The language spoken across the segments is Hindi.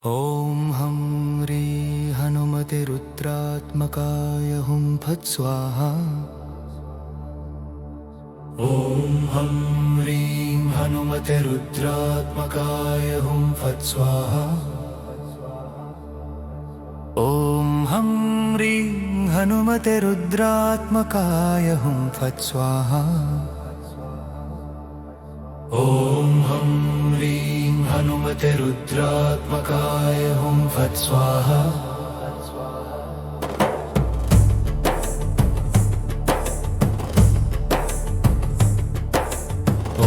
ॐ हं ह्रीं हनुमते रुद्रात्मकाय हुं फट् स्वाहा। ॐ हं ह्रीं हनुमते रुद्रात्मकाय हुं फट् स्वाहा। ॐ हं ह्रीं हनुमते रुद्रात्मकाय हुं फट् स्वाहा। ॐ हं ह्रीं हनुमते रुद्रात्मकाय हुं फट् स्वाहा।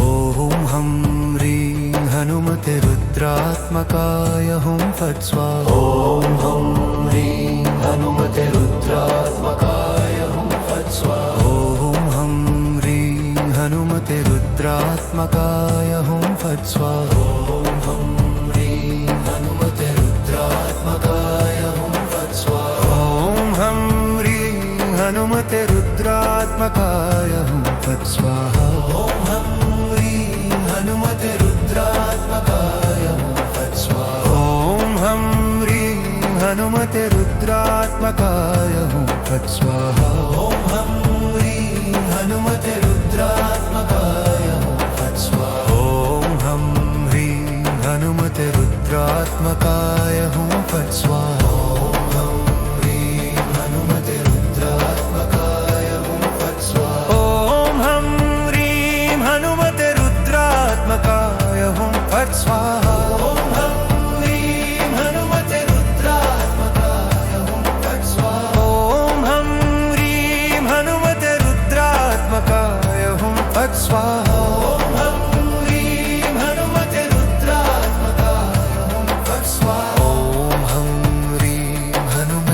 ॐ हं ह्रीं हनुमते रुद्रात्मकाय हुं फट् स्वाहा। ॐ हं ह्रीं हनुमते रुद्रात्मकाय हुं फट् स्वाहा। ॐ हं ह्रीं हनुमते रुद्रात्मकाय हुं फट् स्वाहा। ॐ हं ह्रीं हनुमते रुद्रात्मकाय हुं फट् स्वाहा। ॐ हं ह्रीं हनुमते रुद्रात्मकाय हुं फट् स्वाहा। ॐ हं ह्रीं हनुमते रुद्रात्मकाय हुं फट् स्वाहा। ॐ हं ह्रीं हनुमते रुद्रात्मकाय हुं फट् स्वाहा। ॐ हं ह्रीं हनुमते रुद्रात्मकाय हुं फट् स्वाहा। ॐ हं ह्रीं हनुमते रुद्रात्मकाय हुं फट् स्वाहा। ॐ हं ह्रीं हनुमते रुद्रात्मकाय हुं फट् स्वाहा। ॐ हं ह्रीं हनुमते रुद्रात्मकाय हुं फट् स्वाहा। ॐ हं ह्रीं हनुमते रुद्रात्मकाय हुं फट् स्वाहा। ॐ हं ह्रीं हनुमते रुद्रात्मकाय हुं फट् स्वाहा। ॐ हं ह्रीं हनुमते रुद्रात्मकाय हुं फट् स्वाहा। ॐ हं ह्रीं हनुमते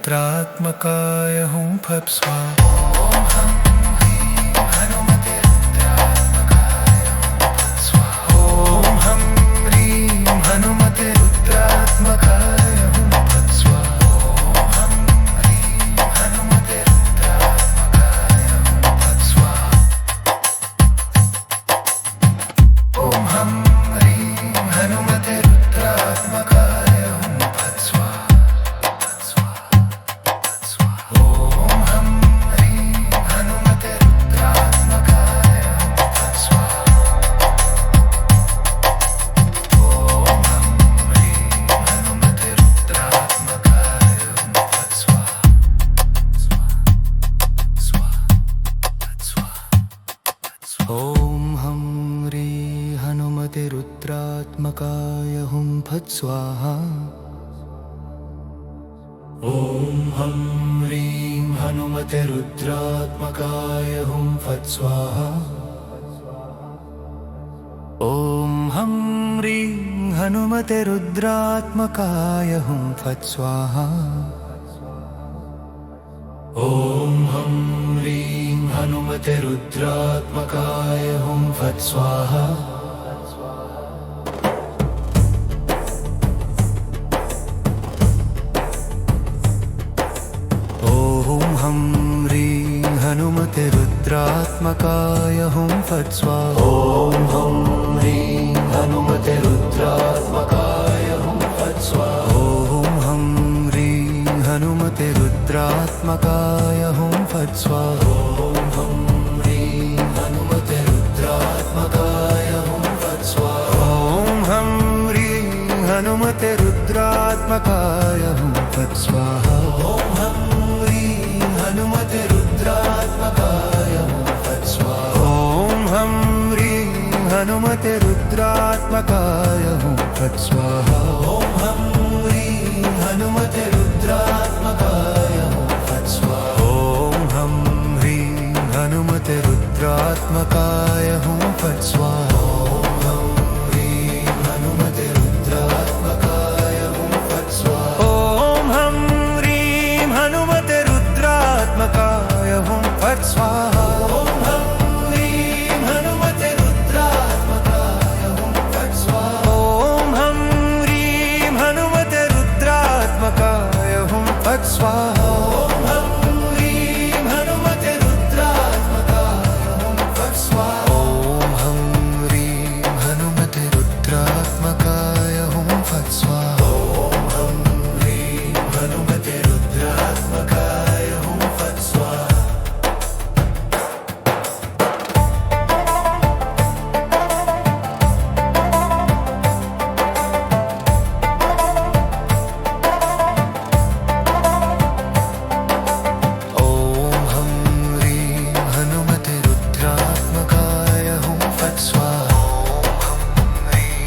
रुद्रात्मकाय हुं फट् स्वाहा। ओम हम ह्रीं हनुमते रुद्रात्मकाय हुं फट् स्वाहा। ओम हम ह्रीं हनुमते रुद्रात्मकाय हुं फट् स्वाहा। ओम हम ह्रीं हनुमते रुद्रात्मकाय हुं फट् स्वाहा। ओम हम ह्रीं हनुमते रुद्रात्मकाय हुं फट् स्वाहा। ओम हम ह्रीं हनुमते रुद्रात्मकाय हुं फट् स्वाहा। ओम हम ह्रीं हनुमते रुद्रात्मकाय हुं फट् स्वाहा। ओम हम ह्रीं हनुमते रुद्रात्मकाय हुं फट् स्वाहा। ओम हम ह्रीं हनुमते रुद्रात्मकाय हुं फट् स्वाहा। ओम हम ह्रीं हनुमते रुद्रात्मकाय हुं फट् स्वाहा। ओम हम ह्रीं हनुमते रुद्रात्मकाय हुं फट् स्वाहा। ओम हम ह्रीं हनुमते रुद्रात्मकाय हुं फट् स्वाहा। ओम हम ह्रीं हनुमते रुद्रात्मकाय हुं फट् स्वाहा। ओम हम ह्रीं हनुमते रुद्रात्मकाय हुं फट् स्वाहा। ओम हम ह्रीं हनुमते रुद्रात्मकाय हुं फट् स्वाहा। ओम हम ह्रीं हनुमते रुद्रात्मकाय हुं फट् स्वाहा। ओम हम ह्रीं हनुमते रुद्रात्मकाय हुं फट् स्वाहा। ओम हम ह्रीं हनुमते रुद्रात्मकाय हुं फट् स्वाहा। ओम हम ह्रीं हनुमते रुद्रात्मकाय हुं फट् स्वाहा। ओम हम ह्रीं हनुमते रुद्रात्मकाय हुं फट् स्वाहा। ओम हम ह्रीं हनुमते रुद्रात्मकाय हुं फट् स्वाहा। ओम हम ह्रीं हनुमते रुद्रात्मकाय हुं फट् स्वाहा। ओम हम ह्रीं हनुमते रुद्रात्मकाय हुं फट् स्वाहा। ओम हम ह्रीं हनुमते रुद्रात्मकाय हुं फट् स्वाहा। ओम हम ह्रीं हनुमते रुद्रात्मकाय हुं फट् स्वाहा। ओम हम ह्रीं हनुमते रुद्रात्मकाय हुं फट् स्वाहा। ओम हम ह्रीं हनुमते रुद्रात्मकाय हुं फट् स्वाहा। ओम हम ह्रीं हनुमते रुद्रात्मकाय हुं फट् स्वाहा। ओम हम ह्रीं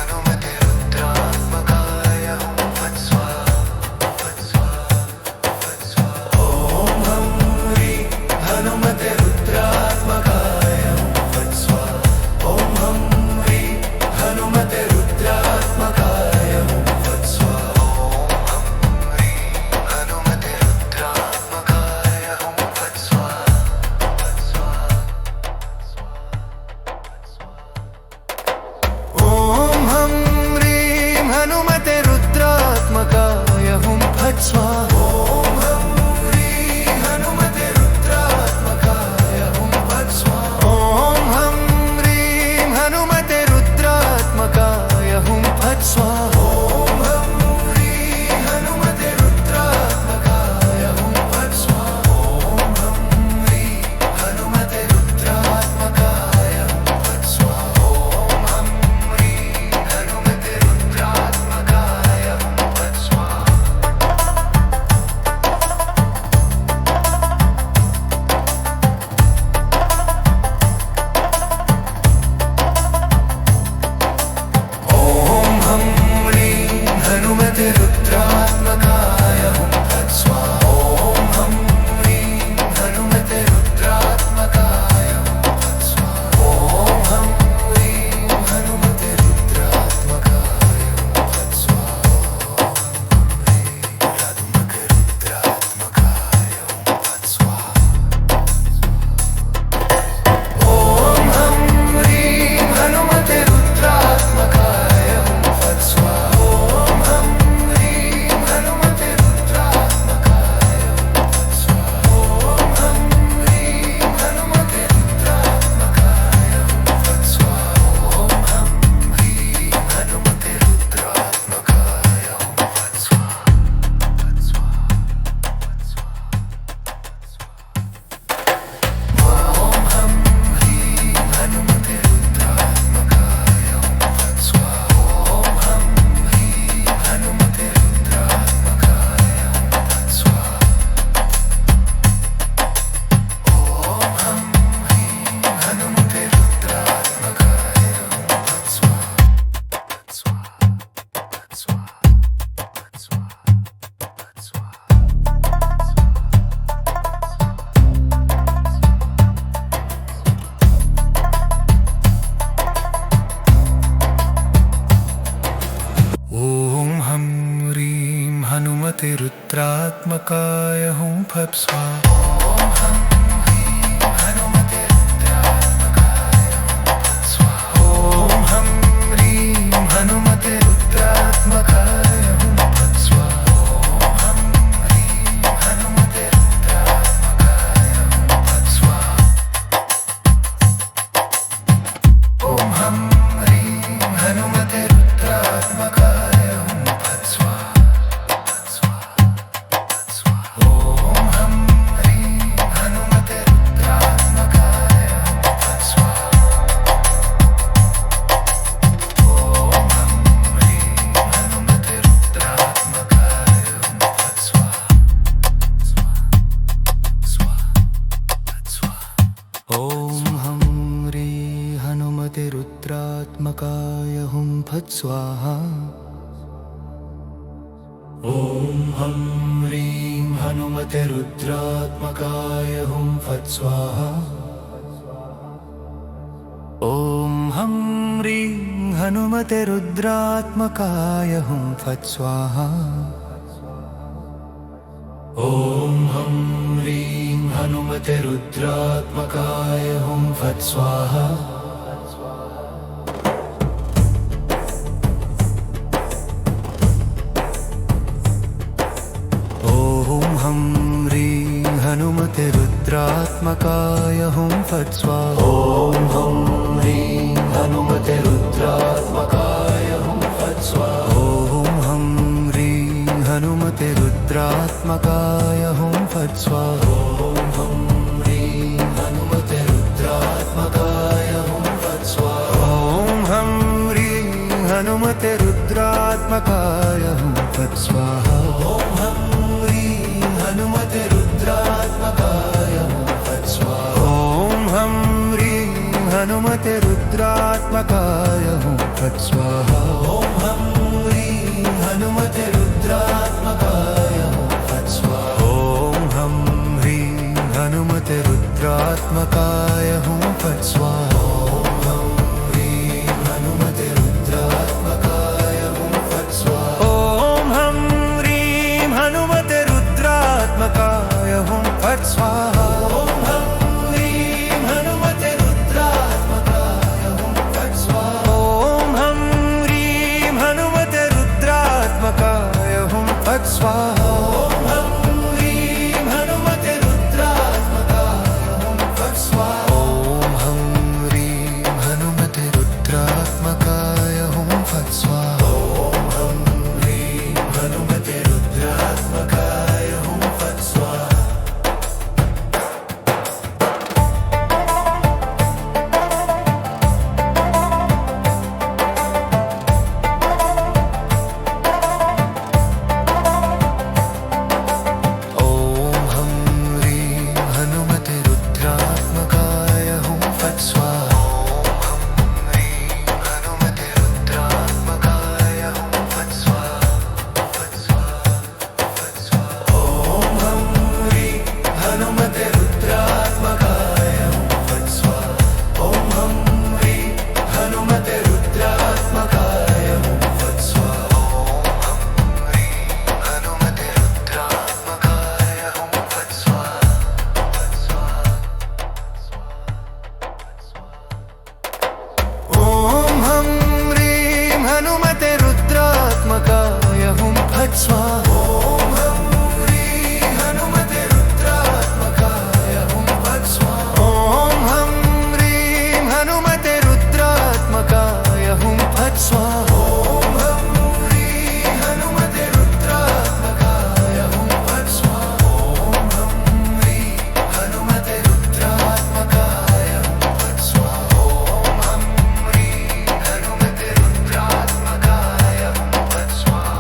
हनुमते रुद्रात्मकाय हुं फट् स्वाहा। फट् स्वाहा, फट् स्वाहा। ओम हम ह्रीं हनुमते रुद्रात्मकाय हुं फट् स्वाहा। ओम हम ह्रीं हनुमते रुद्रात्मकाय हुं फट् स्वाहा। ओम हम ह्रीं हनुमते रुद्रात्मकाय हुं फट् स्वाहा। फट् स्वाहा। ओम हम ह्रीं हनुमते रुद्रात्मकाय हुं फट् स्वाहा। ओम हम ह्रीं हनुमते रुद्रात्मकाय हुं फट् स्वाहा। ओम हम ह्रीं हनुमते रुद्रात्मकाय हुं फट् स्वाहा। ओम हम ह्रीं हनुमते रुद्रात्मकाय हुं फट् स्वाहा। ओम हम ह्रीं हनुमते रुद्रात्मकाय हुं फट् स्वाहा। ओम हम ह्रीं हनुमते रुद्रात्मकाय हुं फट् स्वाहा। रुद्रात्मकाय हुं फट् स्वाहा। ओम हम ह्रीं हनुमते रुद्रात्मकाय हुं फट् स्वाहा। ओम हम ह्रीं हनुमते रुद्रात्मकाय हुं फट् स्वाहा। ओम हम ह्रीं हनुमते रुद्रात्मकाय हुं फट् स्वाहा। ओम हम ह्रीं हनुमते रुद्रात्मकाय हुं फट् स्वाहा। ओम हम ह्रीं हनुमते रुद्रात्मकाय हुं फट् स्वाहा। ओम हम ह्रीं हनुमते रुद्रात्मकाय हुं फट् स्वाहा। ओम हम ह्रीं हनुमते रुद्रात्मकाय हुं फट् स्वाहा। ओम हम ह्रीं हनुमते रुद्रात्मकाय हुं फट् स्वाहा। ओम हम ह्रीं हनुमते रुद्रात्मकाय हुं फट् स्वाहा। ओम हम ह्रीं हनुमते रुद्रात्मकाय हुं फट् स्वाहा। ओम हम ह्रीं हनुमते रुद्रात्मकाय हुं फट् स्वाहा। ओम हम ह्रीं हनुमते रुद्रात्मकाय हुं फट् स्वाहा। ओम हम ह्रीं हनुमते रुद्रात्मकाय हुं फट् स्वाहा। ओम हम ह्रीं हनुमते रुद्रात्मकाय हुं फट् स्वाहा। ओम हम ह्रीं हनुमते रुद्रात्मकाय हुं फट् स्वाहा। ओम हम ह्रीं हनुमते रुद्रात्मकाय हुं फट् स्वाहा। ओम हम ह्रीं हनुमते रुद्रात्मकाय हुं फट् स्वाहा। ओम हम ह्रीं हनुमते रुद्रात्मकाय हुं फट् स्वाहा। ओम हम ह्रीं हनुमते रुद्रात्मकाय हुं फट् स्वाहा। ओम हम ह्रीं हनुमते रुद्रात्मकाय हुं फट् स्वाहा। ओम हम ह्रीं हनुमते रुद्रात्मकाय हुं फट् स्वाहा। ओम हम ह्रीं हनुमते रुद्रात्मकाय हुं फट् स्वाहा। ओम हम ह्रीं हनुमते रुद्रात्मकाय हुं फट् स्वाहा। ओम हम ह्रीं हनुमते रुद्रात्मकाय हुं फट् स्वाहा। ओम हम ह्रीं हनुमते रुद्रात्मकाय हुं फट् स्वाहा। ओम हम ह्रीं हनुमते रुद्रात्मकाय हुं फट् स्वाहा। ओम हम ह्रीं हनुमते रुद्रात्मकाय हुं फट् स्वाहा। ओम हम ह्रीं हनुमते रुद्रात्मकाय हुं फट् स्वाहा। ओम हम ह्रीं हनुमते रुद्रात्मकाय हुं फट् स्वाहा। ओम हम ह्रीं हनुमते रुद्रात्मकाय हुं फट् स्वाहा। ओम हम ह्रीं हनुमते रुद्रात्मकाय हुं फट् स्वाहा। ओम हम ह्रीं हनुमते रुद्रात्मकाय हुं फट् स्वाहा। ओम हम ह्रीं हनुमते रुद्रात्मकाय हुं फट् स्वाहा। ओम हम ह्रीं हनुमते रुद्रात्मकाय हुं फट् स्वाहा। ओम हम ह्रीं हनुमते रुद्रात्मकाय हुं फट् स्वाहा। ओम हम ह्रीं हनुमते रुद्रात्मकाय हुं फट् स्वाहा। ओम हम ह्रीं हनुमते रुद्रात्मकाय हुं फट् स्वाहा।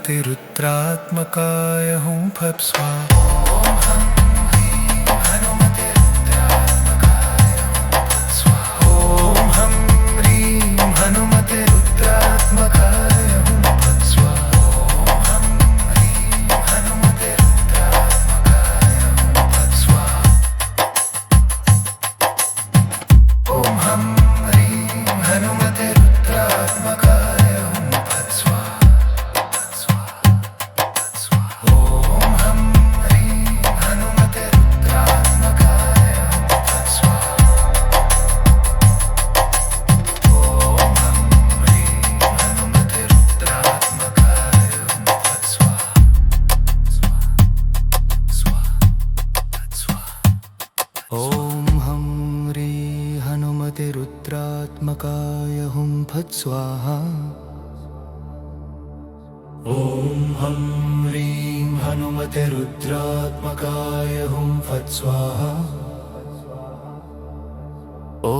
हनुमते रुद्रात्मकाय हुं फट् स्वाहा। ॐ हं ह्रीं हनुमते रुद्रात्मकाय हुं फट् स्वाहा। ॐ हं ह्रीं हनुमते रुद्रात्मकाय हुं फट् स्वाहा। ॐ हं ह्रीं हनुमते रुद्रात्मकाय हुं फट् स्वाहा। ॐ हं ह्रीं हनुमते रुद्रात्मकाय हुं फट् स्वाहा। ॐ हं ह्रीं हनुमते रुद्रात्मकाय हुं फट् स्वाहा। ॐ हं ह्रीं हनुमते रुद्रात्मकाय हुं फट् स्वाहा। ॐ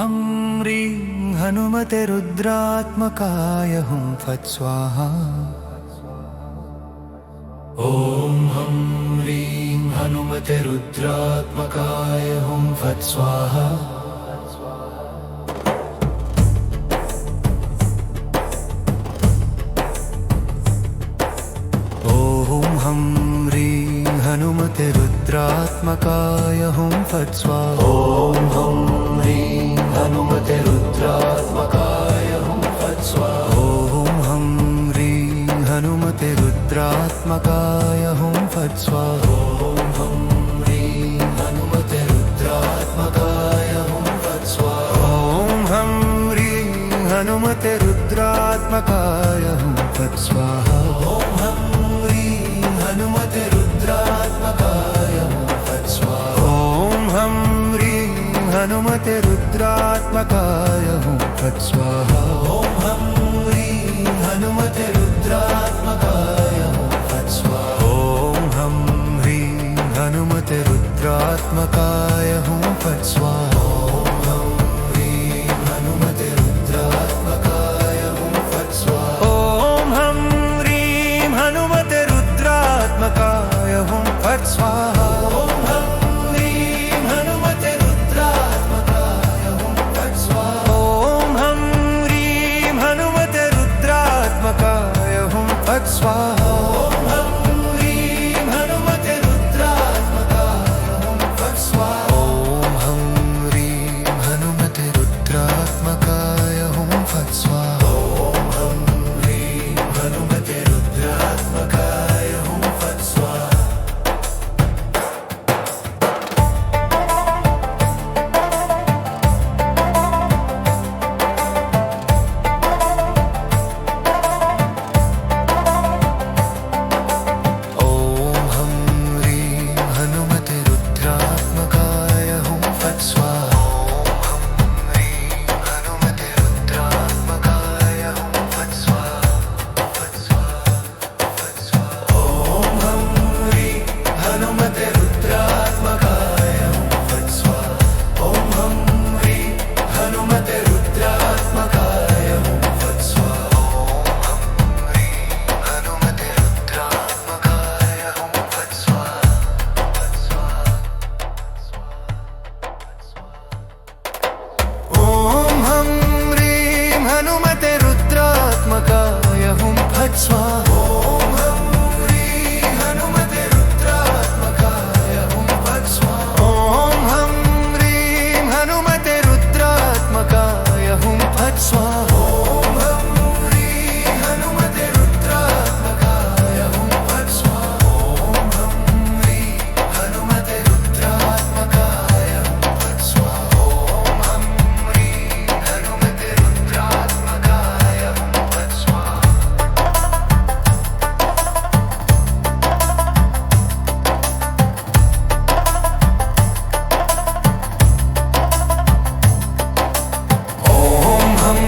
हं ह्रीं हनुमते रुद्रात्मकाय हुं फट् स्वाहा। ॐ हं ह्रीं हनुमते रुद्रात्मकाय हुं फट् स्वाहा। ॐ हं ह्रीं हनुमते रुद्रात्मकाय हुं फट् स्वाहा। ॐ हं ह्रीं हनुमते रुद्रात्मकाय हुं फट् स्वाहा। ॐ हं ह्रीं हनुमते रुद्रात्मकाय हुं फट् स्वाहा। ॐ हं ह्रीं हनुमते रुद्रात्मकाय हुं फट् स्वाहा। ॐ हं ह्रीं हनुमते रुद्रात्मकाय हुं फट् स्वाहा। ॐ हं ह्रीं हनुमते रुद्रात्मकाय हुं फट् स्वाहा। ॐ हं ह्रीं हनुमते रुद्रात्मकाय हुं फट् स्वाहा। ॐ हं ह्रीं हनुमते रुद्रात्मकाय हुं फट् स्वाहा। ॐ हं ह्रीं हनुमते रुद्रात्मकाय हुं फट् स्वाहा। ॐ हं ह्रीं हनुमते रुद्रात्मकाय हुं फट् स्वाहा। ॐ हं ह्रीं हनुमते रुद्रात्मकाय हुं फट् स्वाहा। ॐ हं ह्रीं हनुमते रुद्रात्मकाय हुं फट् स्वाहा। ॐ हं ह्रीं हनुमते रुद्रात्मकाय हुं फट् स्वाहा। ॐ हं ह्रीं हनुमते रुद्रात्मकाय हुं फट् स्वाहा। ॐ हं ह्रीं हनुमते रुद्रात्मकाय हुं फट् स्वाहा। ॐ हं ह्रीं हनुमते रुद्रात्मकाय हुं फट् स्वाहा। ॐ हं ह्रीं हनुमते रुद्रात्मकाय हुं फट् स्वाहा। ॐ हं ह्रीं हनुमते रुद्रात्मकाय हुं फट् स्वाहा। ॐ हं ह्रीं हनुमते रुद्रात्मकाय हुं फट् स्वाहा। ॐ हं ह्रीं हनुमते रुद्रात्मकाय हुं फट् स्वाहा। ॐ हं ह्रीं हनुमते रुद्रात्मकाय हुं फट् स्वाहा। ॐ हं ह्रीं हनुमते रुद्रात्मकाय हुं फट् स्वाहा। ॐ हं ह्रीं हनुमते रुद्रात्मकाय हुं फट् स्वाहा। ॐ हं ह्रीं हनुमते रुद्रात्मकाय हुं फट् स्वाहा। ॐ हं ह्रीं हनुमते रुद्रात्मकाय हुं फट् स्वाहा। ॐ हं ह्रीं हनुमते रुद्रात्मकाय हुं फट् स्वाहा। ॐ हं ह्रीं हनुमते रुद्रात्मकाय हुं फट् स्वाहा। ॐ हं ह्रीं हनुमते रुद्रात्मकाय हुं फट् स्वाहा। ॐ हं ह्रीं हनुमते रुद्रात्मकाय हुं फट् स्वाहा। ॐ हं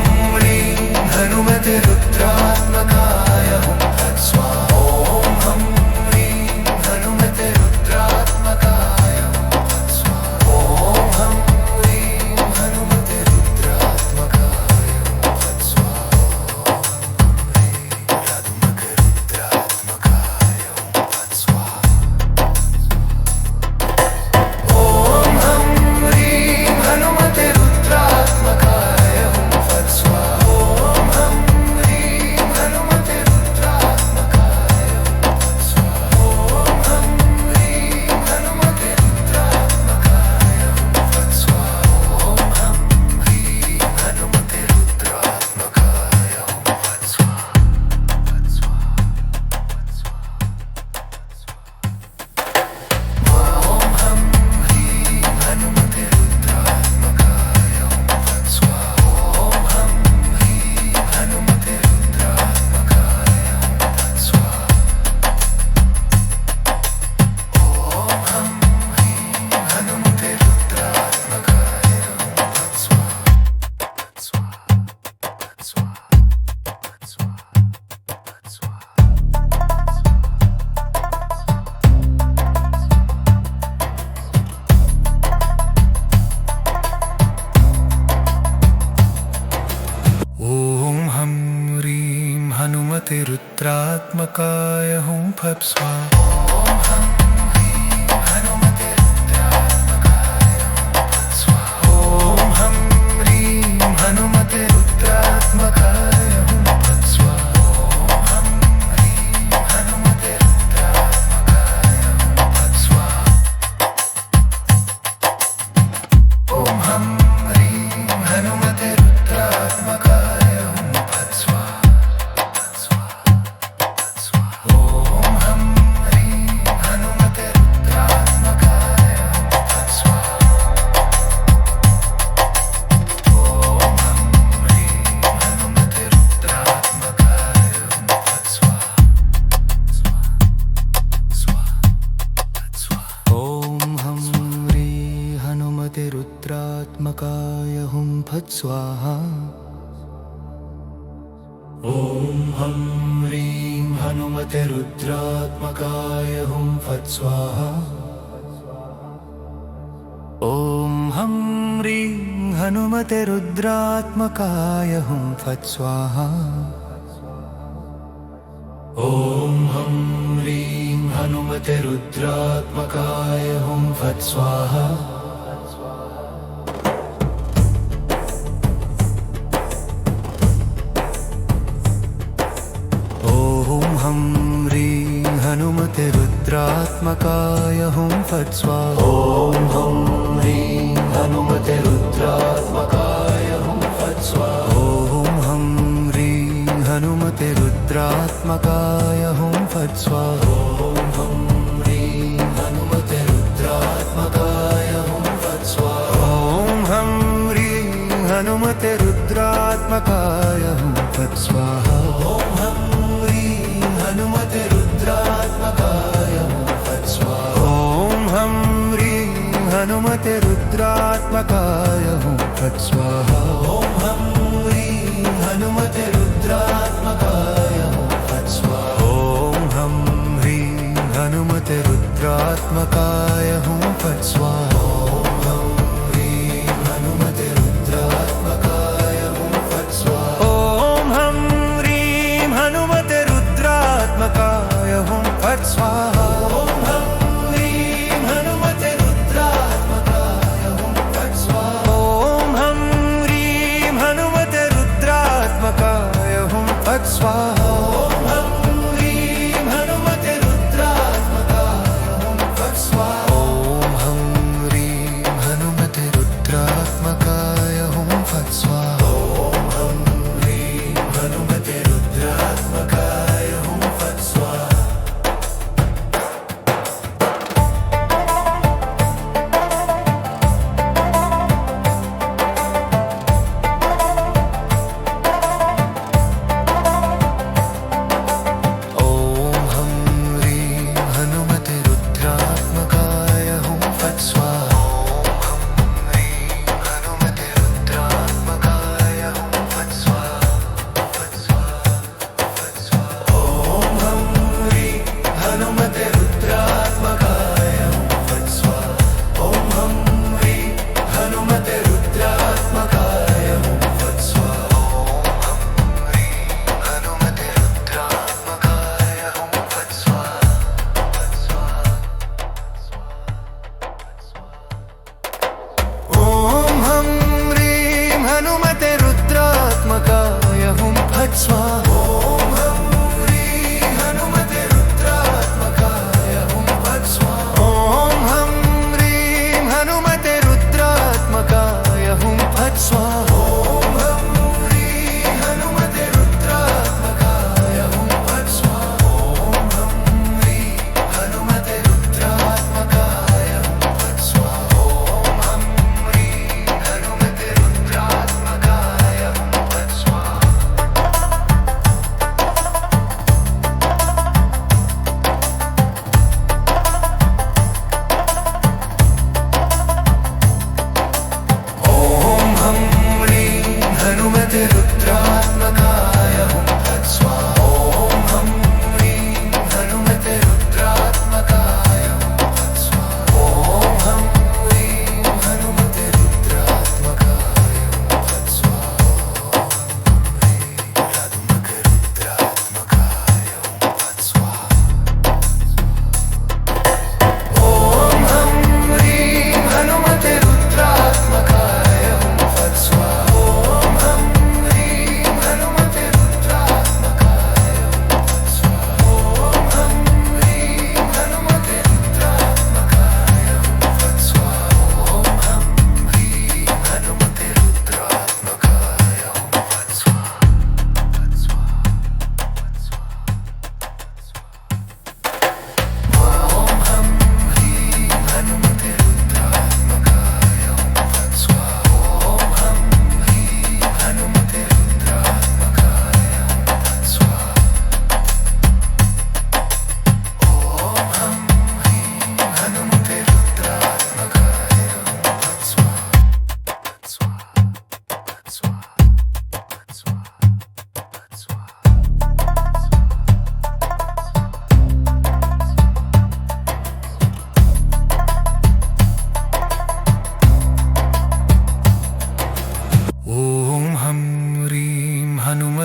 हनुमते रुद्रात्मकाय हुं फट् स्वाहा। ओम हं ह्रीं हनुमते रुद्रात्मकाय हुं फट् स्वाहा। ओम हं ह्रीं हनुमते रुद्रात्मकाय हुं फट् स्वाहा। ओम हं ह्रीं हनुमते रुद्रात्मकाय हुं फट् स्वाहा। ओम हं ह्रीं हनुमते रुद्रात्मकाय हुं फट् स्वाहा। ओम हं ह्रीं हनुमते रुद्रात्मकाय हुं फट् स्वाहा। ओम हं ह्रीं हनुमते रुद्रात्मकाय हुं फट् स्वाहा। ओम हं ह्रीं हनुमते रुद्रात्मकाय हुं फट् स्वाहा। ओम हं ह्रीं हनुमते रुद्रात्मकाय हुं फट् स्वाहा। ओम हं ह्रीं हनुमते रुद्रात्मकाय हुं फट् स्वाहा। ओम हं ह्रीं हनुमते रुद्रात्मकाय हुं फट् स्वाहा। ओम हं ह्रीं हनुमते रुद्रात्मकाय हुं फट् स्वाहा। ओम हं ह्रीं हनुमते रुद्रात्मकाय हुं फट् स्वाहा। ओम हं ह्रीं हनुमते रुद्रात्मकाय हुं फट् स्वाहा। ओम हं ह्रीं हनुमते रुद्रात्मकाय हुं फट् स्वाहा। ओम हं ह्रीं हनुमते रुद्रात्मकाय हुं फट् स्वाहा। ओम हं ह्रीं हनुमते रुद्रात्मकाय हुं फट् स्वाहा। ओम हं ह्रीं हनुमते रुद्रात्मकाय हुं फट् स्वाहा। ओम हं ह्रीं हनुमते रुद्रात्मकाय हुं फट् स्वाहा। ओम हं ह्रीं हनुमते रुद्रात्मकाय हुं फट् स्वाहा। ओम हं ह्रीं हनुमते रुद्रात्मकाय हुं फट् स्वाहा। ओम हं ह्रीं हनुमते रुद्रात्मकाय हुं फट् स्वाहा। ओम हं ह्रीं हनुमते रुद्रात्मकाय हुं फट् स्वाहा। ओम हं ह्रीं हनुमते रुद्रात्मकाय हुं फट् स्वाहा। ओम हं ह्रीं हनुमते रुद्रात्मकाय हुं फट् स्वाहा। ओम हं ह्रीं हनुमते रुद्रात्मकाय हुं फट् स्वाहा। ओम हं ह्रीं हनुमते रुद्रात्मकाय हुं फट् स्वाहा।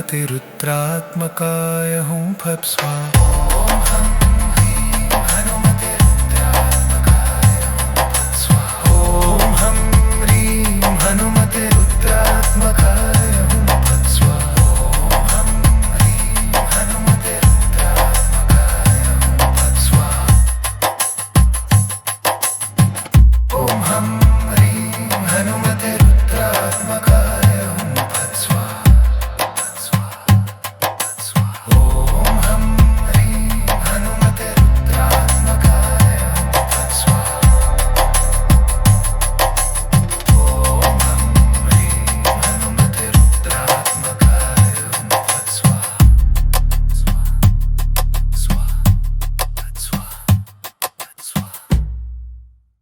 हनुमते रुद्रात्मकाय हुं फट् स्वाहा।